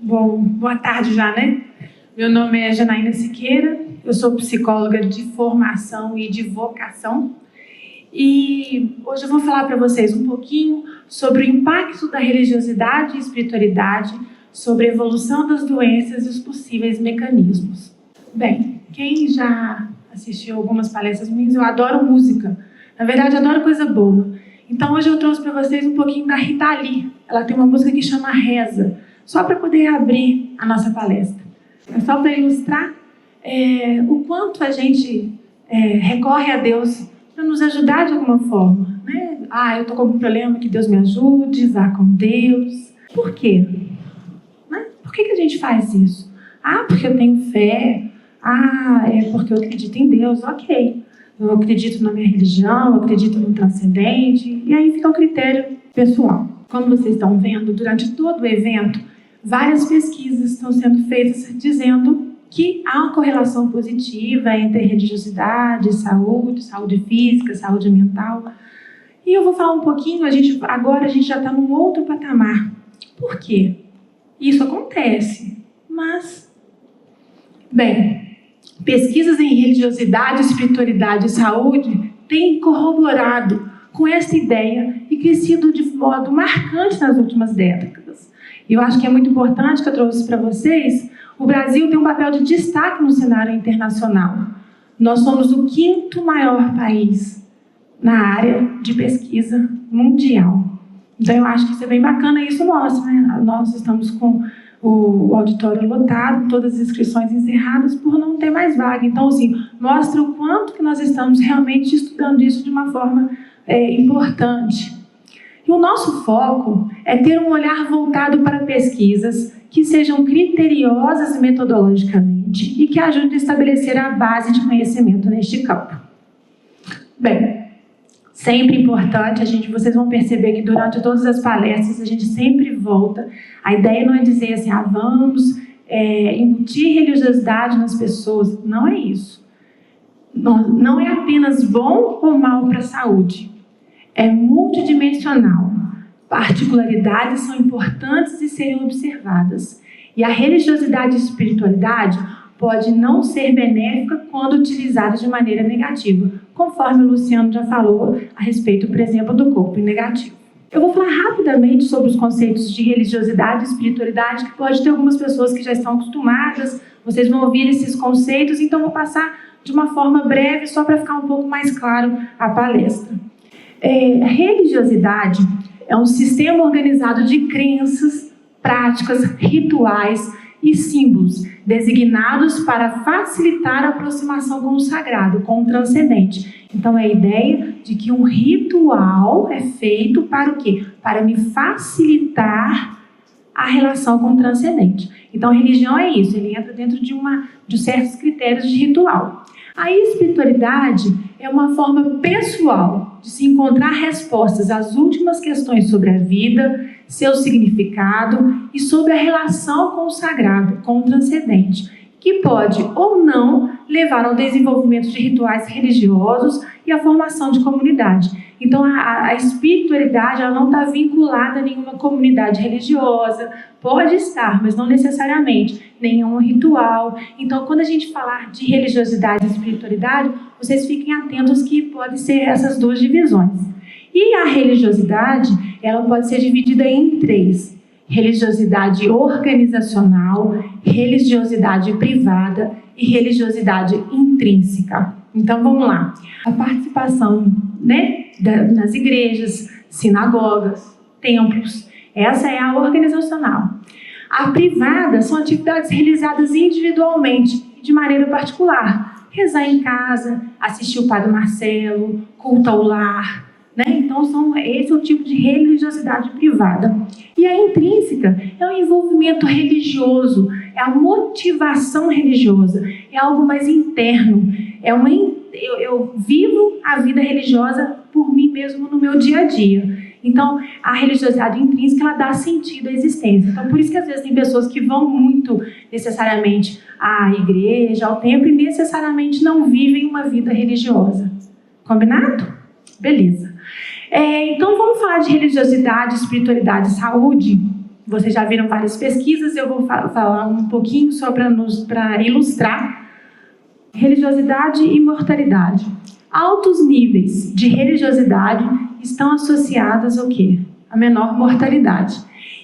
Bom, boa tarde já, né? Meu nome é Janaína Siqueira, eu sou psicóloga de formação e de vocação. E hoje eu vou falar para vocês um pouquinho sobre o impacto da religiosidade e espiritualidade sobre a evolução das doenças e os possíveis mecanismos. Bem, quem já assistiu algumas palestras minhas, eu adoro música. Na verdade, adoro coisa boa. Então hoje eu trouxe para vocês um pouquinho da Rita Lee. Ela tem uma música que chama Reza, só para poder abrir a nossa palestra. É só para ilustrar o quanto a gente recorre a Deus para nos ajudar de alguma forma, né? Eu estou com algum problema, que Deus me ajude, vá com Deus. Por quê? Né? Por que a gente faz isso? Porque eu tenho fé. É porque eu acredito em Deus. Ok. Eu acredito na minha religião, eu acredito no transcendente. E aí fica o critério pessoal. Como vocês estão vendo, durante todo o evento, várias pesquisas estão sendo feitas dizendo que há uma correlação positiva entre religiosidade, saúde física, saúde mental. E eu vou falar um pouquinho, agora a gente já está num outro patamar. Por quê? Isso acontece, mas... Bem, pesquisas em religiosidade, espiritualidade e saúde têm corroborado com essa ideia e crescido de modo marcante nas últimas décadas. E eu acho que é muito importante que eu trouxe para vocês. O Brasil tem um papel de destaque no cenário internacional. Nós somos o 5º maior país na área de pesquisa mundial. Então, eu acho que isso é bem bacana e isso mostra, né? Nós estamos com o auditório lotado, todas as inscrições encerradas por não ter mais vaga. Então, assim, mostra o quanto que nós estamos realmente estudando isso de uma forma importante. E o nosso foco é ter um olhar voltado para pesquisas que sejam criteriosas metodologicamente e que ajudem a estabelecer a base de conhecimento neste campo. Bem, sempre importante, vocês vão perceber que durante todas as palestras a gente sempre volta. A ideia não é dizer assim, vamos embutir religiosidade nas pessoas. Não é isso. Não é apenas bom ou mal para a saúde. É multidimensional. Particularidades são importantes de serem observadas. E a religiosidade e a espiritualidade pode não ser benéfica quando utilizada de maneira negativa, conforme o Luciano já falou a respeito, por exemplo, do corpo negativo. Eu vou falar rapidamente sobre os conceitos de religiosidade e espiritualidade, que pode ter algumas pessoas que já estão acostumadas, vocês vão ouvir esses conceitos, então vou passar de uma forma breve, só para ficar um pouco mais claro a palestra. A religiosidade é um sistema organizado de crenças, práticas, rituais e símbolos designados para facilitar a aproximação com o sagrado, com o transcendente. Então, é a ideia de que um ritual é feito para o quê? Para me facilitar a relação com o transcendente. Então, a religião é isso, ele entra dentro de certos critérios de ritual. A espiritualidade é uma forma pessoal de se encontrar respostas às últimas questões sobre a vida, seu significado e sobre a relação com o sagrado, com o transcendente, que pode ou não levar ao desenvolvimento de rituais religiosos e à formação de comunidade. Então, a espiritualidade ela não está vinculada a nenhuma comunidade religiosa, pode estar, mas não necessariamente, nenhum ritual. Então, quando a gente falar de religiosidade e espiritualidade, vocês fiquem atentos que podem ser essas duas divisões. E a religiosidade, ela pode ser dividida em 3. Religiosidade organizacional, religiosidade privada e religiosidade intrínseca. Então, vamos lá. A participação, nas igrejas, sinagogas, templos, essa é a organizacional. A privada são atividades realizadas individualmente e de maneira particular. Rezar em casa, assistir o Padre Marcelo, culto ao lar, Então, esse é o tipo de religiosidade privada. E a intrínseca é o envolvimento religioso, é a motivação religiosa, é algo mais interno. Eu vivo a vida religiosa por mim mesmo no meu dia a dia. Então, a religiosidade intrínseca, ela dá sentido à existência. Então, por isso que às vezes tem pessoas que vão muito necessariamente à igreja, ao templo, e necessariamente não vivem uma vida religiosa. Combinado? Beleza. Então, vamos falar de religiosidade, espiritualidade e saúde. Vocês já viram várias pesquisas, eu vou falar um pouquinho só para ilustrar. Religiosidade e mortalidade. Altos níveis de religiosidade estão associados ao quê? A menor mortalidade.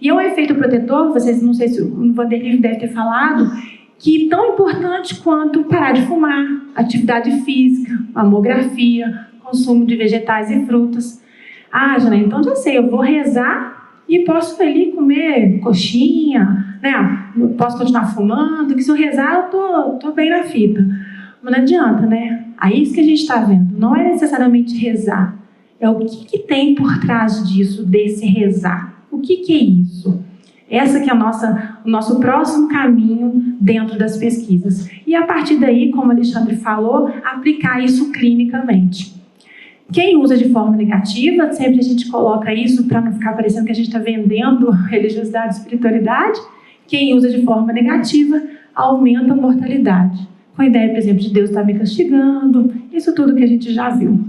E é um efeito protetor, vocês, não sei se o Vanderlei deve ter falado, que tão importante quanto parar de fumar, atividade física, mamografia, consumo de vegetais e frutas. Ah, Jana, então já sei, eu vou rezar e posso ali comer coxinha, né? Posso continuar fumando, que se eu rezar eu tô bem na fita. Mas não adianta, né? Aí isso que a gente está vendo, não é necessariamente rezar, é o que tem por trás disso, desse rezar. O que é isso? Essa que é o nosso próximo caminho dentro das pesquisas. E a partir daí, como o Alexandre falou, aplicar isso clinicamente. Quem usa de forma negativa, sempre a gente coloca isso para não ficar parecendo que a gente está vendendo religiosidade e espiritualidade. Quem usa de forma negativa, aumenta a mortalidade. Com a ideia, por exemplo, de Deus estar me castigando, isso tudo que a gente já viu.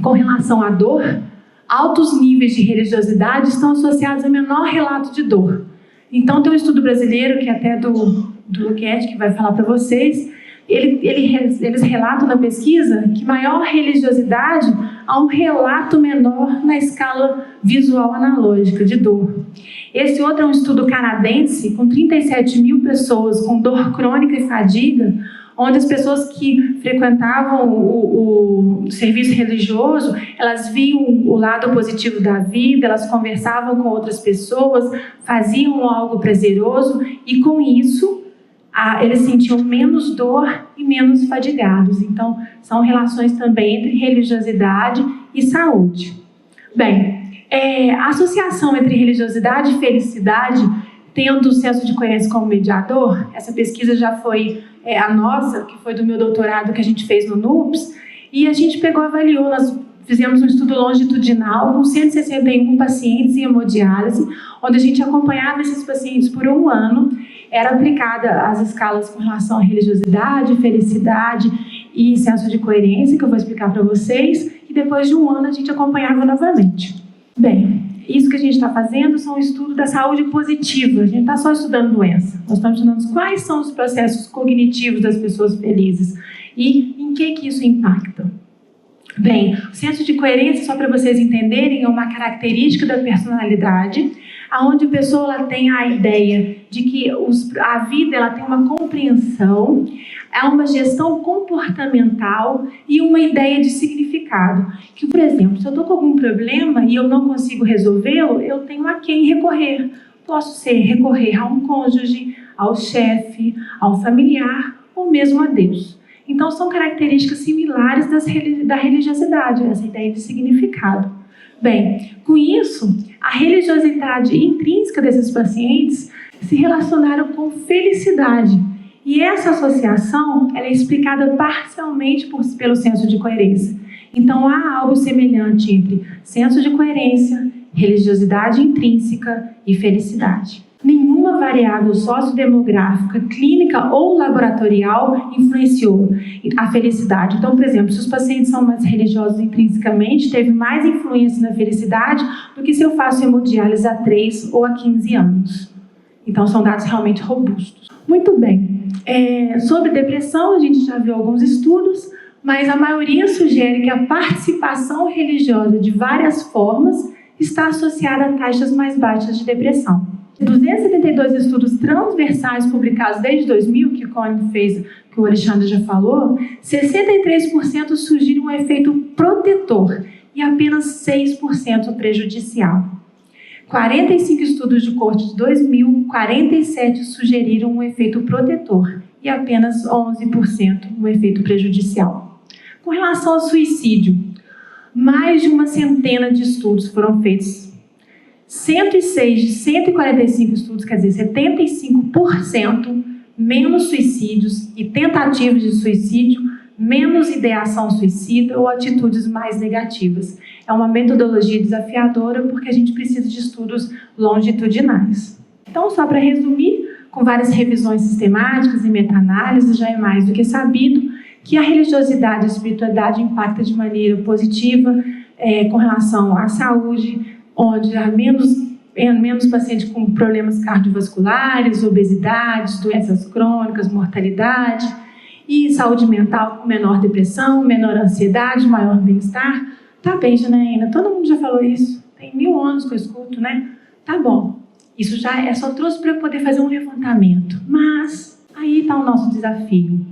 Com relação à dor, altos níveis de religiosidade estão associados a menor relato de dor. Então, tem um estudo brasileiro, que é até do Luquete, que vai falar para vocês, eles relatam na pesquisa que maior religiosidade há um relato menor na escala visual analógica de dor. Esse outro é um estudo canadense, com 37 mil pessoas com dor crônica e fadiga, onde as pessoas que frequentavam o serviço religioso, elas viam o lado positivo da vida, elas conversavam com outras pessoas, faziam algo prazeroso e com isso eles sentiam menos dor e menos fadigados. Então, são relações também entre religiosidade e saúde. Bem, a associação entre religiosidade e felicidade, tendo o senso de coerência como mediador, essa pesquisa já foi a nossa, que foi do meu doutorado que a gente fez no NUPS, e a gente avaliou, nós fizemos um estudo longitudinal com 161 pacientes em hemodiálise, onde a gente acompanhava esses pacientes por um ano, era aplicada as escalas com relação à religiosidade, felicidade e senso de coerência, que eu vou explicar para vocês, e depois de um ano a gente acompanhava novamente. Bem, isso que a gente está fazendo são um estudo da saúde positiva. A gente está só estudando doença. Nós estamos estudando quais são os processos cognitivos das pessoas felizes e em que isso impacta. Bem, o senso de coerência, só para vocês entenderem, é uma característica da personalidade, onde a pessoa ela tem a ideia de que a vida ela tem uma compreensão, é uma gestão comportamental e uma ideia de significado. Que, por exemplo, se eu estou com algum problema e eu não consigo resolvê-lo, eu tenho a quem recorrer. Posso recorrer a um cônjuge, ao chefe, a um familiar ou mesmo a Deus. Então, são características similares da religiosidade, essa ideia de significado. Bem, com isso, a religiosidade intrínseca desses pacientes se relacionaram com felicidade. E essa associação ela é explicada parcialmente pelo senso de coerência. Então, há algo semelhante entre senso de coerência, religiosidade intrínseca e felicidade. Nenhuma variável sociodemográfica, clínica ou laboratorial influenciou a felicidade. Então, por exemplo, se os pacientes são mais religiosos intrinsecamente, teve mais influência na felicidade do que se eu faço hemodiálise há 3 ou há 15 anos. Então, são dados realmente robustos. Muito bem. Sobre depressão, a gente já viu alguns estudos, mas a maioria sugere que a participação religiosa de várias formas está associada a taxas mais baixas de depressão. 272 estudos transversais publicados desde 2000, que o Cone fez, que o Alexandre já falou, 63% sugerem um efeito protetor e apenas 6% prejudicial. 45 estudos de corte de 2000, 47 sugeriram um efeito protetor e apenas 11% um efeito prejudicial. Com relação ao suicídio, mais de uma centena de estudos foram feitos. 106 de 145 estudos, quer dizer, 75% menos suicídios e tentativas de suicídio, menos ideação suicida ou atitudes mais negativas. É uma metodologia desafiadora porque a gente precisa de estudos longitudinais. Então, só para resumir, com várias revisões sistemáticas e meta-análises, já é mais do que sabido que a religiosidade e a espiritualidade impactam de maneira positiva com relação à saúde, onde há menos menos paciente com problemas cardiovasculares, obesidade, doenças crônicas, mortalidade, e saúde mental com menor depressão, menor ansiedade, maior bem-estar. Tá bem, Janaína, todo mundo já falou isso, tem 1000 anos que eu escuto, né? Tá bom, isso já só trouxe para eu poder fazer um levantamento, mas aí está o nosso desafio.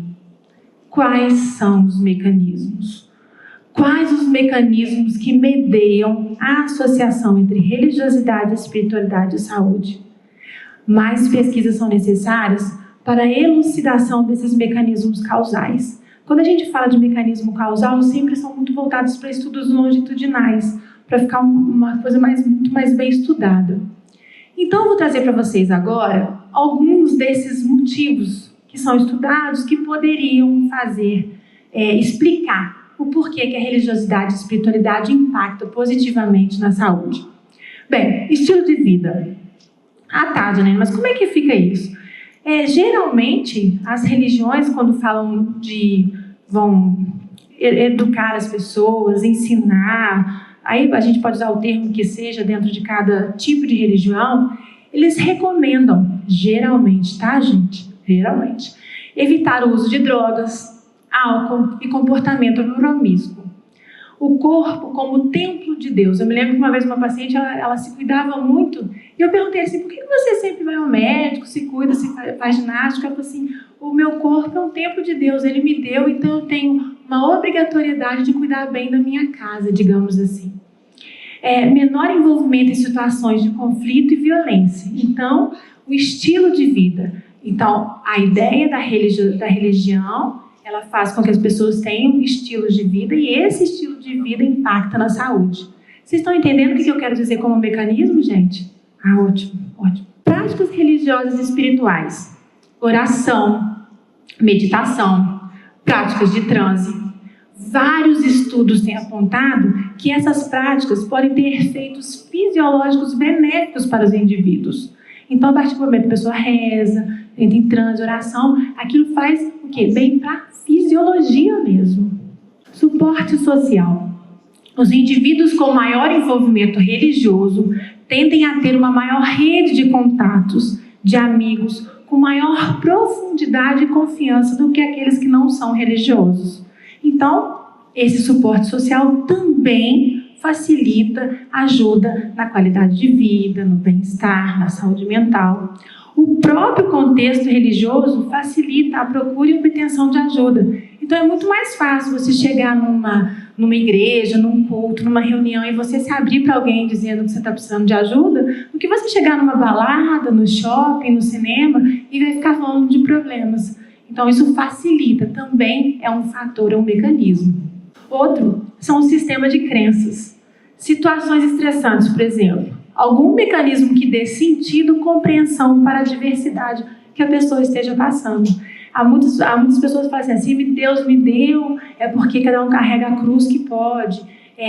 Quais são os mecanismos? Quais os mecanismos que medeiam a associação entre religiosidade, espiritualidade e saúde? Mais pesquisas são necessárias para a elucidação desses mecanismos causais. Quando a gente fala de mecanismo causal, sempre são muito voltados para estudos longitudinais, para ficar uma coisa muito mais bem estudada. Então, eu vou trazer para vocês agora alguns desses motivos que são estudados que poderiam explicar o porquê que a religiosidade e a espiritualidade impactam positivamente na saúde. Bem, estilo de vida. Ah, tá, Janine, mas como é que fica isso? Geralmente, as religiões, quando falam vão educar as pessoas, ensinar, aí a gente pode usar o termo que seja dentro de cada tipo de religião, eles recomendam, geralmente, tá, gente? Geralmente, evitar o uso de drogas, álcool e comportamento promíscuo. O corpo como templo de Deus. Eu me lembro que uma vez uma paciente, ela se cuidava muito, e eu perguntei assim, por que você sempre vai ao médico, se cuida, se faz ginástica? Ela falou assim, o meu corpo é um templo de Deus, ele me deu, então eu tenho uma obrigatoriedade de cuidar bem da minha casa, digamos assim. Menor envolvimento em situações de conflito e violência. Então, o estilo de vida. Então, a ideia da religião, ela faz com que as pessoas tenham estilos de vida e esse estilo de vida impacta na saúde. Vocês estão entendendo o que eu quero dizer como mecanismo, gente? Ah, ótimo, ótimo. Práticas religiosas e espirituais. Oração, meditação, práticas de transe. Vários estudos têm apontado que essas práticas podem ter efeitos fisiológicos benéficos para os indivíduos. Então, a partir do momento que a pessoa reza, entra em transe, oração, aquilo faz o quê? Bem para a fisiologia mesmo. Suporte social. Os indivíduos com maior envolvimento religioso tendem a ter uma maior rede de contatos, de amigos, com maior profundidade e confiança do que aqueles que não são religiosos. Então, esse suporte social também facilita, ajuda na qualidade de vida, no bem-estar, na saúde mental. O próprio contexto religioso facilita a procura e obtenção de ajuda. Então, é muito mais fácil você chegar numa igreja, num culto, numa reunião e você se abrir para alguém dizendo que você está precisando de ajuda, do que você chegar numa balada, no shopping, no cinema e vai ficar falando de problemas. Então, isso facilita, também é um fator, é um mecanismo. Outro são o sistema de crenças. Situações estressantes, por exemplo. Algum mecanismo que dê sentido, compreensão para a diversidade que a pessoa esteja passando. Há muitas pessoas que falam assim, se Deus me deu, é porque cada um carrega a cruz que pode.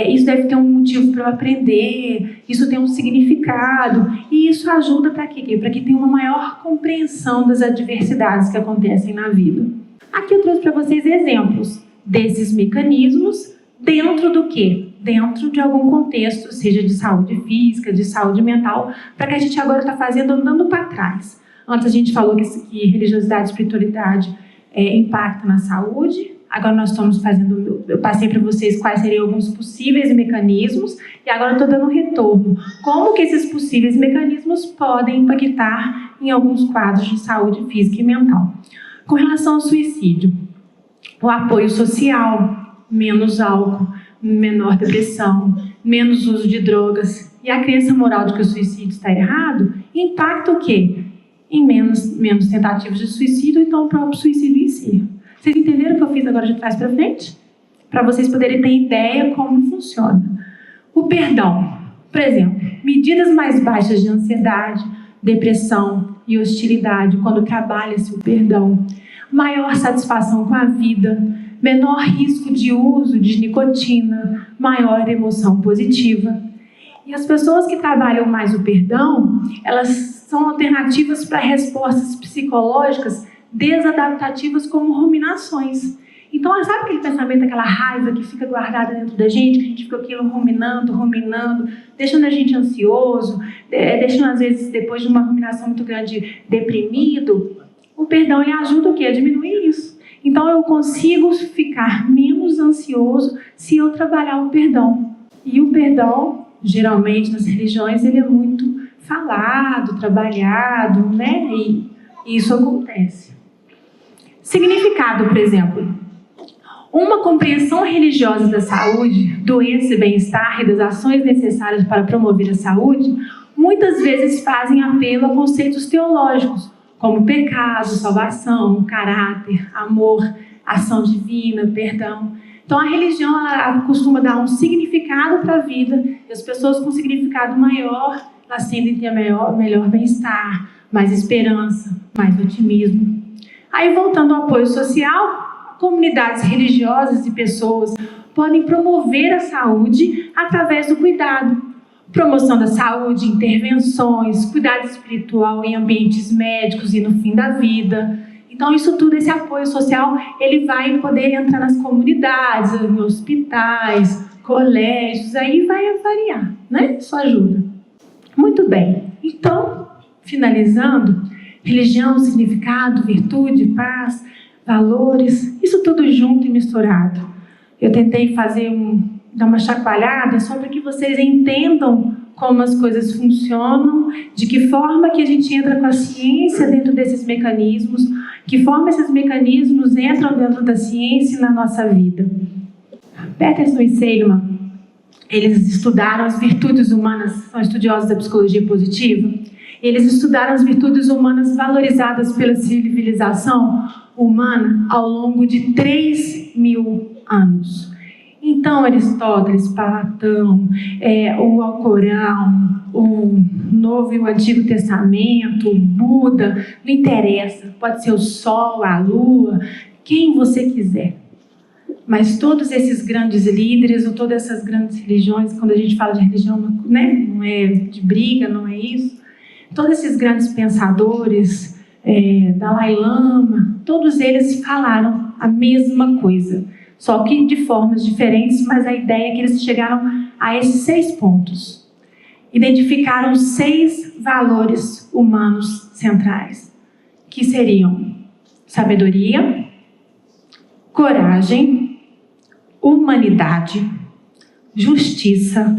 Isso deve ter um motivo para eu aprender, isso tem um significado. E isso ajuda para quê? Para que tenha uma maior compreensão das adversidades que acontecem na vida. Aqui eu trouxe para vocês exemplos desses mecanismos dentro do quê? Dentro de algum contexto, seja de saúde física, de saúde mental, para que a gente agora está fazendo andando para trás. Antes a gente falou que religiosidade e espiritualidade impactam na saúde. Agora nós estamos fazendo, eu passei para vocês quais seriam alguns possíveis mecanismos e agora eu estou dando um retorno. Como que esses possíveis mecanismos podem impactar em alguns quadros de saúde física e mental. Com relação ao suicídio, o apoio social, menos álcool, menor depressão, menos uso de drogas e a crença moral de que o suicídio está errado, impacta o quê? Em menos tentativas de suicídio, então o próprio suicídio em si. Vocês entenderam o que eu fiz agora de trás para frente? Para vocês poderem ter ideia como funciona. O perdão, por exemplo, medidas mais baixas de ansiedade, depressão e hostilidade quando trabalha-se o perdão, maior satisfação com a vida, menor risco de uso de nicotina, maior emoção positiva. E as pessoas que trabalham mais o perdão, elas são alternativas para respostas psicológicas desadaptativas como ruminações. Então, sabe aquele pensamento, aquela raiva que fica guardada dentro da gente, que a gente fica aquilo ruminando, deixando a gente ansioso, deixando, às vezes, depois de uma ruminação muito grande, deprimido? O perdão, ele ajuda o quê? A diminuir isso. Então, eu consigo ficar menos ansioso se eu trabalhar o perdão. E o perdão, geralmente, nas religiões, ele é muito falado, trabalhado, né? E isso acontece. Significado, por exemplo. Uma compreensão religiosa da saúde, doença e bem-estar e das ações necessárias para promover a saúde, muitas vezes fazem apelo a conceitos teológicos, como pecado, salvação, caráter, amor, ação divina, perdão. Então, a religião ela costuma dar um significado para a vida, e as pessoas com significado maior, elas tendem a ter melhor bem-estar, mais esperança, mais otimismo. Aí, voltando ao apoio social, comunidades religiosas e pessoas podem promover a saúde através do cuidado. Promoção da saúde, intervenções, cuidado espiritual em ambientes médicos e no fim da vida. Então, isso tudo, esse apoio social, ele vai poder entrar nas comunidades, em hospitais, colégios, aí vai variar, né? Isso ajuda. Muito bem. Então, finalizando, religião, significado, virtude, paz, valores, isso tudo junto e misturado. Eu tentei dar uma chacoalhada só para que vocês entendam como as coisas funcionam, de que forma que a gente entra com a ciência dentro desses mecanismos, que forma esses mecanismos entram dentro da ciência na nossa vida. Peterson e Seligman, eles estudaram as virtudes humanas, são estudiosos da psicologia positiva. Eles estudaram as virtudes humanas valorizadas pela civilização humana ao longo de 3.000 anos. Então, Aristóteles, Platão, o Alcorão, o Novo e o Antigo Testamento, o Buda, não interessa, pode ser o Sol, a Lua, quem você quiser. Mas todos esses grandes líderes, ou todas essas grandes religiões, quando a gente fala de religião, né, não é de briga, não é isso, todos esses grandes pensadores, Dalai Lama, todos eles falaram a mesma coisa, só que de formas diferentes, mas a ideia é que eles chegaram a esses 6 pontos. Identificaram 6 valores humanos centrais, que seriam sabedoria, coragem, humanidade, justiça,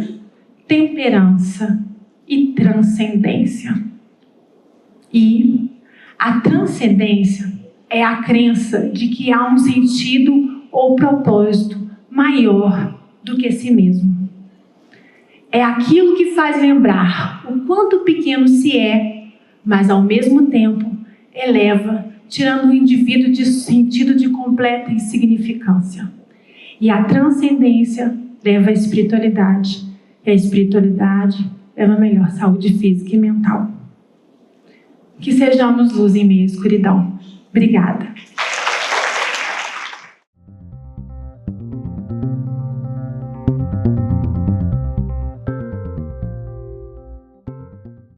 temperança e transcendência. E a transcendência é a crença de que há um sentido ou propósito maior do que si mesmo. É aquilo que faz lembrar o quanto pequeno se é, mas ao mesmo tempo eleva, tirando o indivíduo de sentido de completa insignificância. E a transcendência leva à espiritualidade, e a espiritualidade leva a melhor saúde física e mental. Que sejamos luz em meio à escuridão. Obrigada.